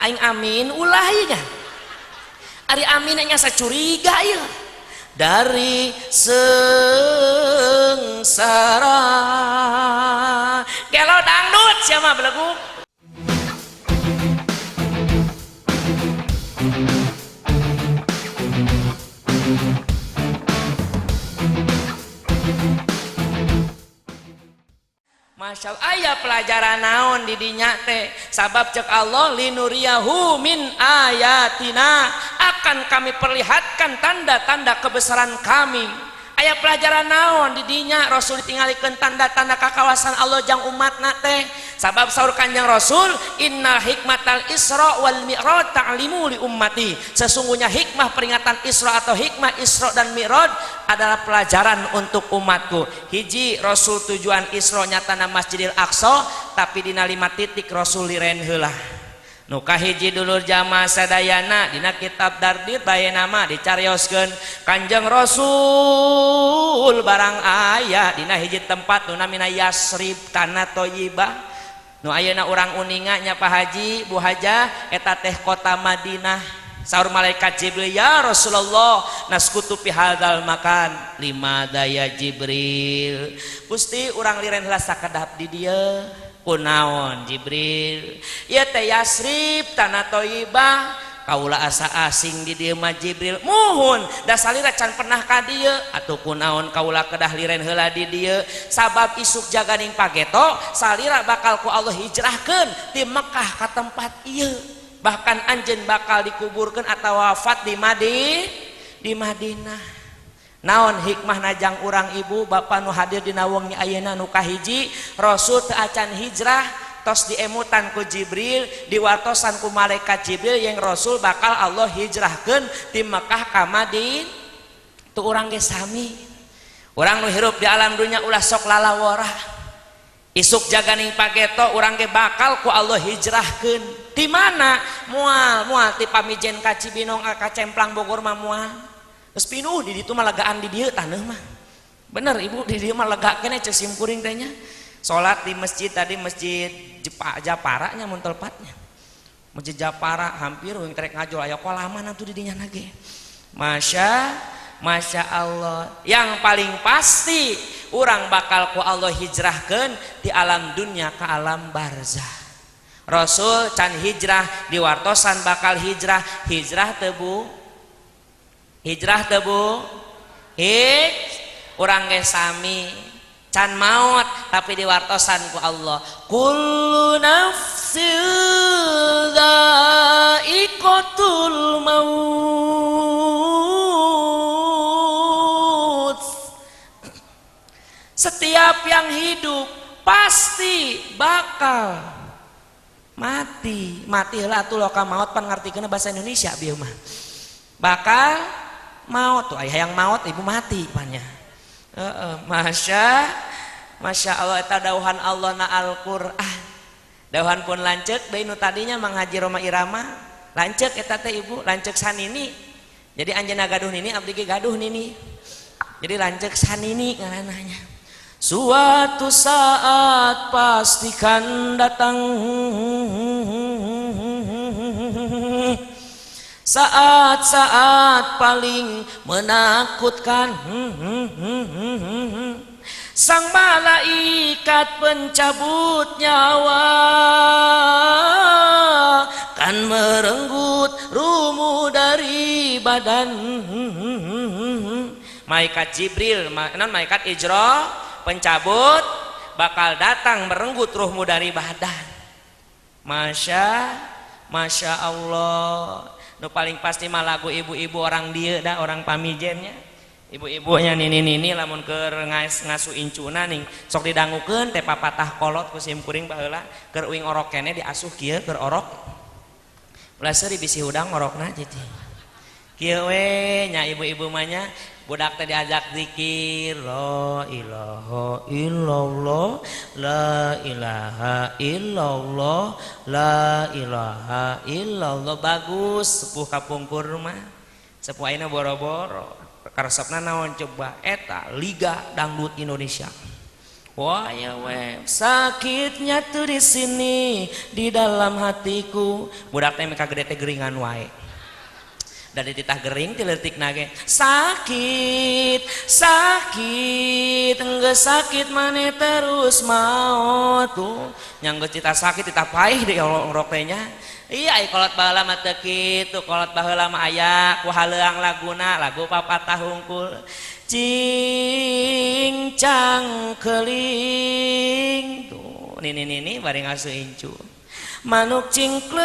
aing amin ulah ieu nya ari amin nya sacuriga ieu dari sengsara gelo dangdut siapa belagu Masya Allah, aya pelajaran naon di dinya teh sabab cek Allah linuriyahu min ayatina akan kami perlihatkan tanda-tanda kebesaran kami. Aya pelajaran naon di dinya Rasul tinggalikeun tanda-tanda kakawasan Allah jang umatna teh sabab saur Kanjeng Rasul innal hikmatal isra wal mi'raj ta'limu li ummati sesungguhnya hikmah peringatan Isra atau hikmah Isra dan Mi'raj adalah pelajaran untuk umatku. Hiji Rasul tujuan Isra nyatana Masjidil Aqsa tapi dina 5 titik Rasul liren heula nu kahiji dulur jamaah sadayana dina kitab Dardit bae nama dicarioskeun Kanjeng Rasul barang aya dina hiji tempat nu namina Yasrib tanah Thayyibah nu ayeuna urang uninga nya Pak Haji Bu Hajah eta teh kota Madinah. Saur malaikat Jibril ya Rasulullah naskutu fi hadzal makan limada ya Jibril Gusti urang liren heula sakedap di dieu kunaon Jibril ieu teh Yasrib tanah Thayyibah kaula asa asing di dieu mah Jibril muhun da salira can pernah ka dieu atuh kunaon kaula kedah liren heula di dieu sabab isuk jaganing pageto salira bakal ku Allah hijrahkeun ti Mekah ka tempat ieu bahkan anjeun bakal dikuburkan atau wafat di Madinah. Naon hikmah najang urang ibu bapak nu hadir di naweung ayeuna nu kahiji Rasul teu acan hijrah tos diemutan ku Jibril diwartosan ku malaikat Jibril yang Rasul bakal Allah hijrahkeun ti Mekah ka Madinah tu urang ge sami urang nu hirup di alam dunya ulah sok lalawara isuk jaganing pageto urang ge bakal ku Allah hijrahkeun di mana mual ti pamijen ka Cibinong ka Cemplang Bogor mah mual geus pinuh di ditu mah legaan di dieu taneuh mah bener ibu di dieu mah lega keneh cek simkuring teh nya salat di masjid tadi masjid Japara nya mun tepatnya masjid Japara hampir wing trek ngajol aya kolaman atuh di dinya nage Masya Allah yang paling pasti urang bakal ku Allah hijrahkeun di alam dunia ke alam barzah. Rasul can hijrah diwartosan bakal hijrah tebu urang ge sami can maut tapi diwartosan ku Allah kullu nafsin dha'iqatul maut setiap yang hidup pasti bakal mati lah tuh loka maut pan ngartikeun bahasa Indonesia bieu mah bakal maut tuh aya yang maut ibu mati pannya Masya Allah eta dauhan Allah na Al-Qur'an dauhan pun lanceuk deui nu tadinya Mang Haji Roma Irama lanceuk eta teh ibu lanceuk sanini jadi anjeunna gaduh nini abdi ge gaduh nini jadi lanceuk sanini ngaranna suatu saat pastikan datang saat-saat paling menakutkan sang malaikat pencabut nyawa kan merenggut rumu dari badan malaikat Jibril malaikat Ijra pencabut bakal datang merenggut ruhmu dari badan. Masya Allah nu paling pasti mah lagu ibu-ibu orang dieu dah orang pamijennya ibu-ibunya nini lamun keur ngasu incuna ning sok didangukeun teh papatah kolot ku simkuring baheula keur uing orok keneh diasuh kieu keur orok ulah seuri bisi udang orokna jadi kieu we nya ibu-ibu mah nya budak teh diajak zikir la ilaha illallah la ilaha illallah la ilaha illallah bagus sepuh kapungkur mah sepuh ayeuna boro-boro karesepna naon coba eta Liga Dangdut Indonesia wah ya we sakitnya tuh di sini di dalam hatiku budak teh meka gede teh geringan wae dari titah gering ti leutik nage sakit sakit enggeus sakit maneh terus maot tuh nyanggeus cita sakit titah paih deui ngrok teh nya iya ai kolot baheula mah teu kitu kolot baheula mah aya ku haleuang laguna lagu papatah hungkul cincang keling tuh nini bari ngasuh incu manuk cingkleng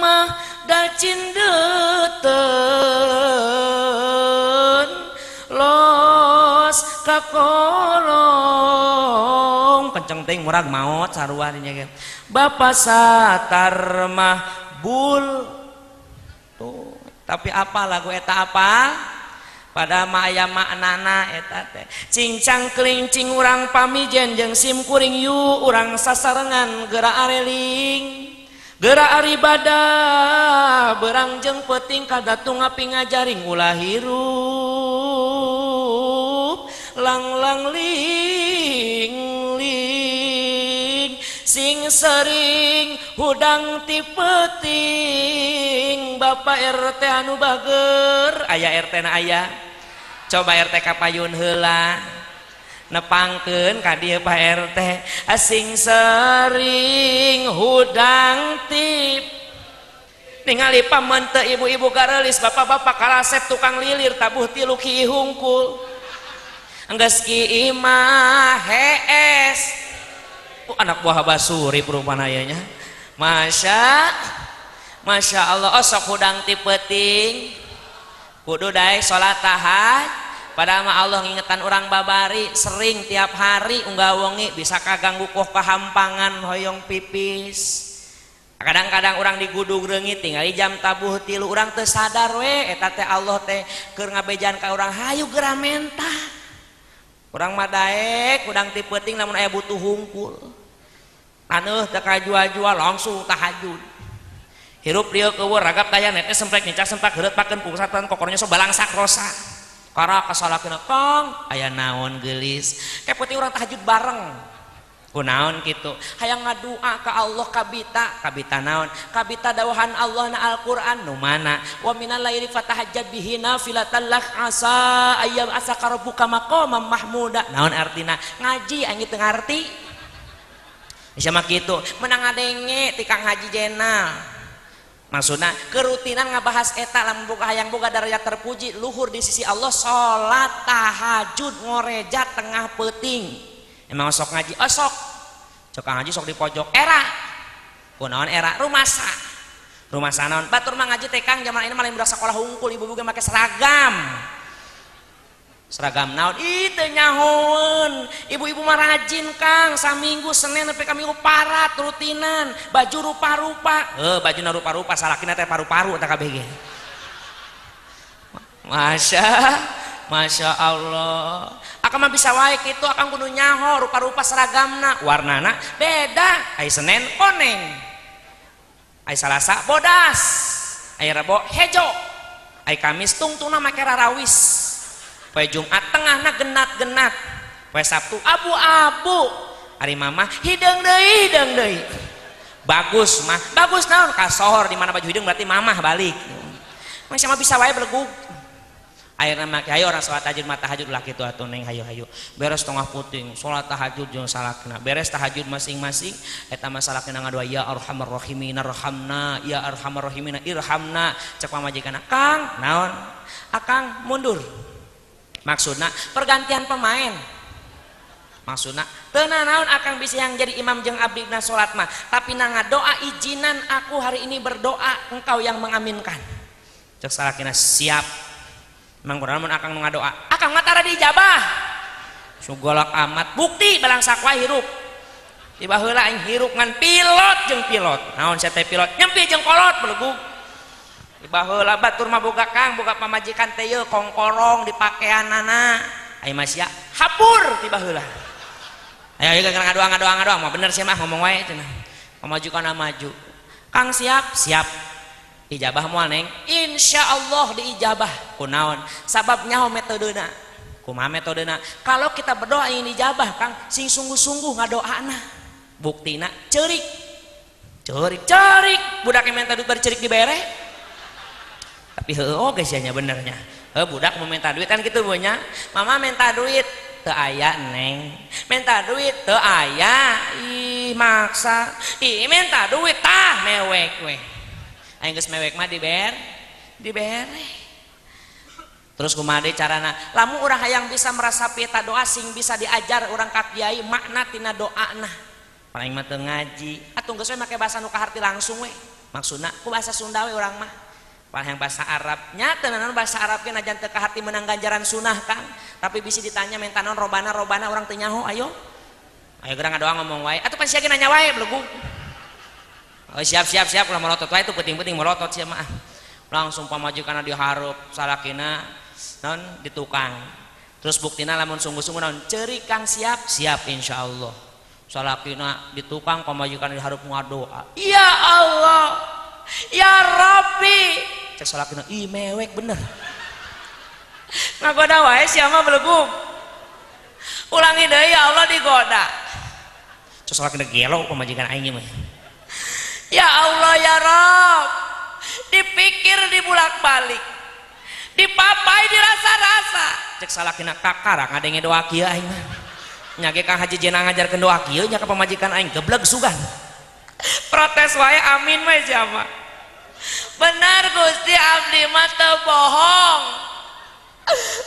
mah da cindeuten los ka kolong kenceng teuing murag maot sarua dinya ge bapa satar mah bul tuh tapi apa lagu eta apa pada maya maknana eta teh cincang kelincing urang pamijen jeung sim kuring yu urang sasarengan geura areling geura aribadah berang jeung peuting kadatung api ngajaring ulah hirup lang ling ling sing sering hudang ti peuting Bapak RT anu bager aya RT na aya coba RT kapayun heula nepangkeun ka dieu Pak RT asing sering hudang tip ningali pamen teu ibu-ibu gareulis bapak-bapak kalasep tukang lilir tabuh tilu ki hungkul enggeus ki imah hees anak buah basuri perumpamaan ayahnya Masya Allah osok hudang ti peuting kudu daek salat tahaj padahal mah Allah ngingetan orang babari sering tiap hari unggah wengi bisa kaganggu koh kahampangan hoyong pipis kadang-kadang orang digudug reungit tinggali jam tabuh tilu orang teu sadar we eta teh Allah teh keur ngabejan ka urang hayu geura mentah urang mah daek hudang ti peuting lamun aya butuh hungkul anu teu kajua-jua langsung tahajud hirup rieu keueur ragap taya net semprek nicak sempak heureut pakeun pusatan kokornya so balangsak rosa kara kasalakeun Kang aya naon geulis kayak peuting urang tahajud bareng kunaon kitu hayang ngadua ka Allah kabita naon kabita dawahan Allah na Al-Qur'an nu mana wa minal laili fatahajjat bihi nafilatan lak asa ayyam asaka rabbuka maqamam mahmuda naon artina ngaji aing teu ngarti sama kitu menang ngadenge ti Kang Haji Jenal maksudna kerutinan ngabahas eta lamun boga hayang boga darajat terpuji luhur di sisi Allah salat tahajud ngoreja tengah peuting emang sok ngaji sok cok ngaji sok di pojok era kunaon era rumasa naon batur mah ngaji teh Kang zaman ini malah budak sekolah hungkul ibu-ibu ge make seragam naon itu nyahoen ibu-ibu mah rajin Kang saminggu Senin sampai kami parat rutinan baju rupa-rupa baju na rupa-rupa salakina teh paru-paru eta kabeh ge Masya Allah akan mah bisa wae kitu akan kudu nyaho rupa-rupa seragamna warnana beda aya Senin koneng aya Salasa bodas aya Rebo hejo aya Kamis tungtungna make rarawis poe Jumat tengahna genat-genat poe Sabtu abu-abu hari mama hideung deui bagus naon kasohor di mana baju hideung berarti mamah balik masih mah bisa wae belegug ayeuna make hayu orang salat tahajud mah tahajud ulah kitu atuh neng hayu beres tengah puting salat tahajud jeung salakna beres tahajud masing-masing eta mah salakna ngadoa ya arhamar rahimin arhamna ya arhamar rahimin irhamna cek pamajikanna Kang naon akang mundur maksudna pergantian pemain maksudna teu naon akang bisa yang jadi imam jeung abdi na salat mah tapi na ngadoa ijinan aku hari ini berdoa engkau yang mengaminkan cek salakina siap emang kunaon mun akang ngadoa akang mah tara diijabah sugolak amat bukti balang sakwa hirup tiba heula aing hirup ngan pilot jeung pilot naon sia teh pilot nyempi jeung kolot belegug tiba heula batur mah boga Kang boga pamajikan teh yeuh kongkorong di pakaianana aya mah sia hapur tiba heula aya ngadoa mah bener sih mah ngomong wae cenah pamajikanna maju Kang siap ijabah moal neng insyaallah diijabah kunaon sabab nyaho metodena kumaha metodena kalau kita berdoa ini dijabah Kang sing sungguh-sungguh ngadoana buktina cerik budak yang minta duit bercerik dibere tapi oke sih nya benernya budak mau minta duit kan gitu punya mama minta duit teu aya neng minta duit teu aya ih maksa ih minta duit tah mewek weh aing geus mewek mah dibere terus kumaha deui carana lamun urang hayang bisa merasa pita doa sing bisa diajar urang ka kiai makna tina doana paling mah teu ngaji atuh geus we make bahasa nu kaharti langsung we maksudna ku bahasa Sunda we urang mah paling bahasa Arabnya tenanan bahasa Arab ge najan teu kaharti meunang ganjaran sunah Kang tapi bisa ditanya minta naon robana urang teu nyaho ayo geura ngadoa ngomong wae atuh pan sia ge nanya wae belegu oh siap ulah melotot wae itu penting melotot sia mah langsung pamajikanna dihareup salakina non di tukang terus buktina lamun sungguh-sungguh naon ceurik Kang siap insyaallah salakina di tukang pamajikan dihareup ngadoa ya Allah ya Rabbi cek salakina ih mewek bener ngagoda wae sia mah belegug ulangi deui ya Allah digoda cek salakina gelo pamajikan aing mah ya Allah ya Rabb dipikir dibulak-balik dipapai dirasa-rasa cek salakina kakara ngadenge doa kieu aing mah nya ge Kang Haji Jenang ngajarkeun doa kieu nya ka pamajikan aing gebleg sugan protes wae amin mah siapa benar Gusti abdi mah teu bohong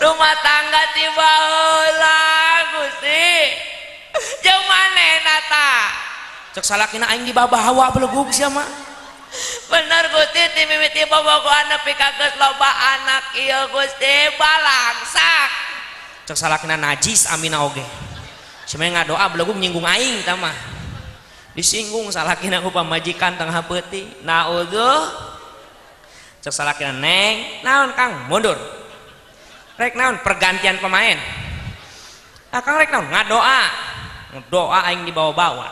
rumah tangga tiba heula Gusti jeung manehna tah cek salakina aing dibabawa belegug sia mah bener Gusti ti mimiti bobogohan nepi ka geus loba anak ieu Gusti balangsak cek salakina najis amina oge cenah ngadoa belegug nyinggung aing tah mah disinggung salakina ku pamajikan tengah peuting naudzuh cek salakina neng naon Kang mundur rek naon pergantian pemain Kang rek naon ngadoa aing dibawa-bawa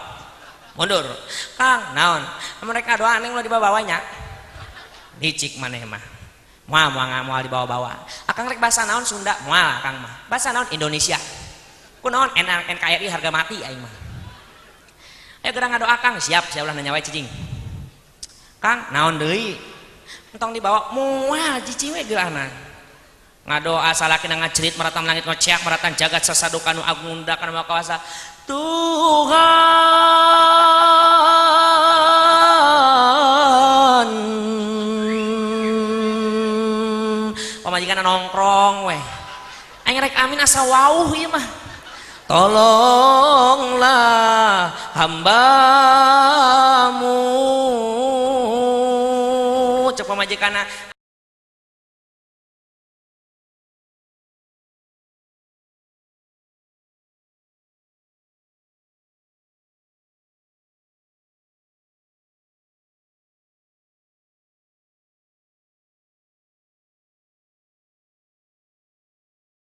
mundur Kang naon mereka doa neng lo dibawa-bawanya dicik maneh mah moal dibawa-bawa Akang rek bahasa naon Sunda moal Kang mah bahasa naon Indonesia ku naon NKRI harga mati aing mah ayo geura ngadoa Kang siap saya ulah nanya wae cicing Kang naon deui entong dibawa moal cicing we geurana ngadoa salakina ngacerit maratan langit ngociak maratan jagat sasaduka nu agung mundakan maha kuasa Tuhan pamajikan nongkrong weh aing rek amin asa wauh ieu mah tolonglah hambamu cek pamajikanna